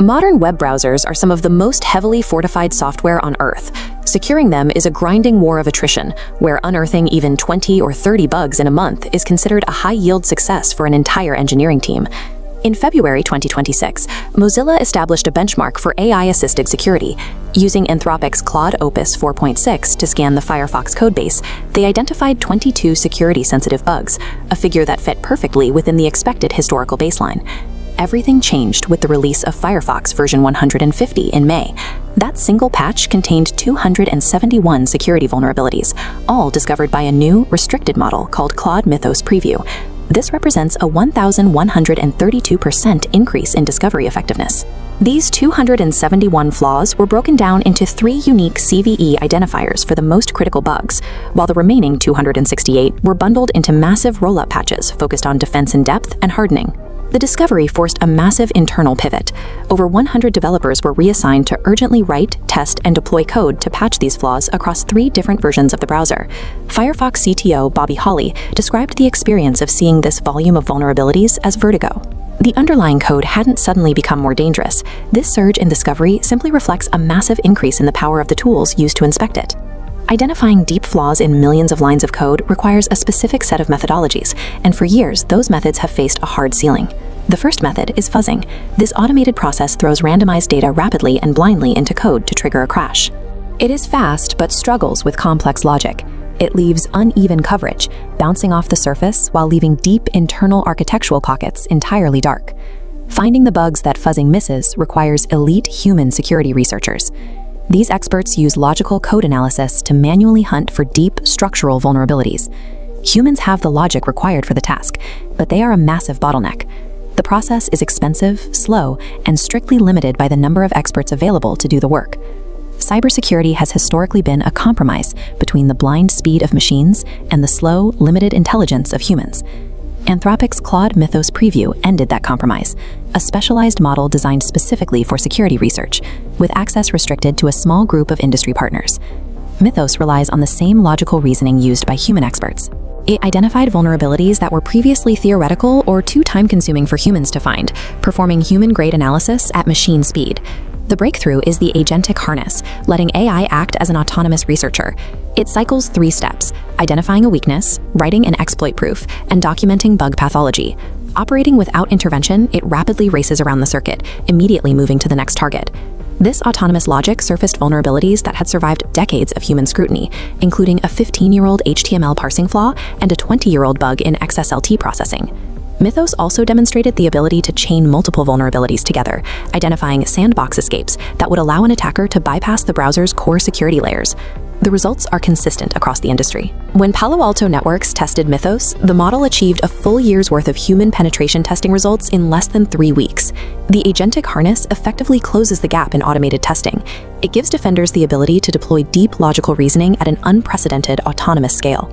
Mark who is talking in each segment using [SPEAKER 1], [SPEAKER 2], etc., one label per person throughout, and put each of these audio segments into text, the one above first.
[SPEAKER 1] Modern web browsers are some of the most heavily fortified software on Earth. Securing them is a grinding war of attrition, where unearthing even 20 or 30 bugs in a month is considered a high-yield success for an entire engineering team. In February 2026, Mozilla established a benchmark for AI-assisted security. Using Anthropic's Claude Opus 4.6 to scan the Firefox codebase, they identified 22 security-sensitive bugs, a figure that fit perfectly within the expected historical baseline. Everything changed with the release of Firefox version 150 in May. That single patch contained 271 security vulnerabilities, all discovered by a new, restricted model called Claude Mythos Preview. This represents a 1,132% increase in discovery effectiveness. These 271 flaws were broken down into 3 unique CVE identifiers for the most critical bugs, while the remaining 268 were bundled into massive roll-up patches focused on defense in depth and hardening. The discovery forced a massive internal pivot. Over 100 developers were reassigned to urgently write, test, and deploy code to patch these flaws across 3 different versions of the browser. Firefox CTO Bobby Hawley described the experience of seeing this volume of vulnerabilities as vertigo. The underlying code hadn't suddenly become more dangerous. This surge in discovery simply reflects a massive increase in the power of the tools used to inspect it. Identifying deep flaws in millions of lines of code requires a specific set of methodologies, and for years, those methods have faced a hard ceiling. The first method is fuzzing. This automated process throws randomized data rapidly and blindly into code to trigger a crash. It is fast, but struggles with complex logic. It leaves uneven coverage, bouncing off the surface while leaving deep internal architectural pockets entirely dark. Finding the bugs that fuzzing misses requires elite human security researchers. These experts use logical code analysis to manually hunt for deep structural vulnerabilities. Humans have the logic required for the task, but they are a massive bottleneck. The process is expensive, slow, and strictly limited by the number of experts available to do the work. Cybersecurity has historically been a compromise between the blind speed of machines and the slow, limited intelligence of humans. Anthropic's Claude Mythos Preview ended that compromise, a specialized model designed specifically for security research, with access restricted to a small group of industry partners. Mythos relies on the same logical reasoning used by human experts. It identified vulnerabilities that were previously theoretical or too time-consuming for humans to find, performing human-grade analysis at machine speed. The breakthrough is the agentic harness, letting AI act as an autonomous researcher. It cycles 3 steps: identifying a weakness, writing an exploit proof, and documenting bug pathology. Operating without intervention, it rapidly races around the circuit, immediately moving to the next target. This autonomous logic surfaced vulnerabilities that had survived decades of human scrutiny, including a 15-year-old HTML parsing flaw and a 20-year-old bug in XSLT processing. Mythos also demonstrated the ability to chain multiple vulnerabilities together, identifying sandbox escapes that would allow an attacker to bypass the browser's core security layers. The results are consistent across the industry. When Palo Alto Networks tested Mythos, the model achieved a full year's worth of human penetration testing results in less than 3 weeks. The agentic harness effectively closes the gap in automated testing. It gives defenders the ability to deploy deep logical reasoning at an unprecedented autonomous scale.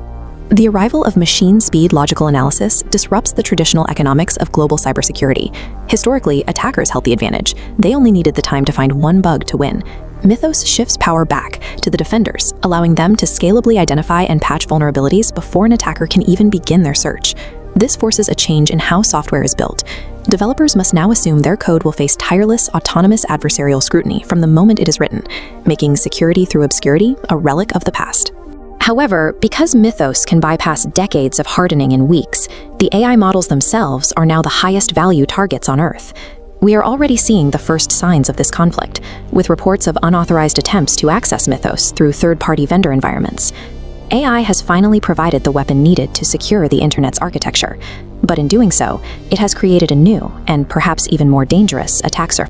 [SPEAKER 1] The arrival of machine-speed logical analysis disrupts the traditional economics of global cybersecurity. Historically, attackers held the advantage. They only needed the time to find one bug to win. Mythos shifts power back to the defenders, allowing them to scalably identify and patch vulnerabilities before an attacker can even begin their search. This forces a change in how software is built. Developers must now assume their code will face tireless, autonomous adversarial scrutiny from the moment it is written, making security through obscurity a relic of the past. However, because Mythos can bypass decades of hardening in weeks, the AI models themselves are now the highest value targets on Earth. We are already seeing the first signs of this conflict, with reports of unauthorized attempts to access Mythos through third-party vendor environments. AI has finally provided the weapon needed to secure the internet's architecture, but in doing so, it has created a new, and perhaps even more dangerous, attack surface.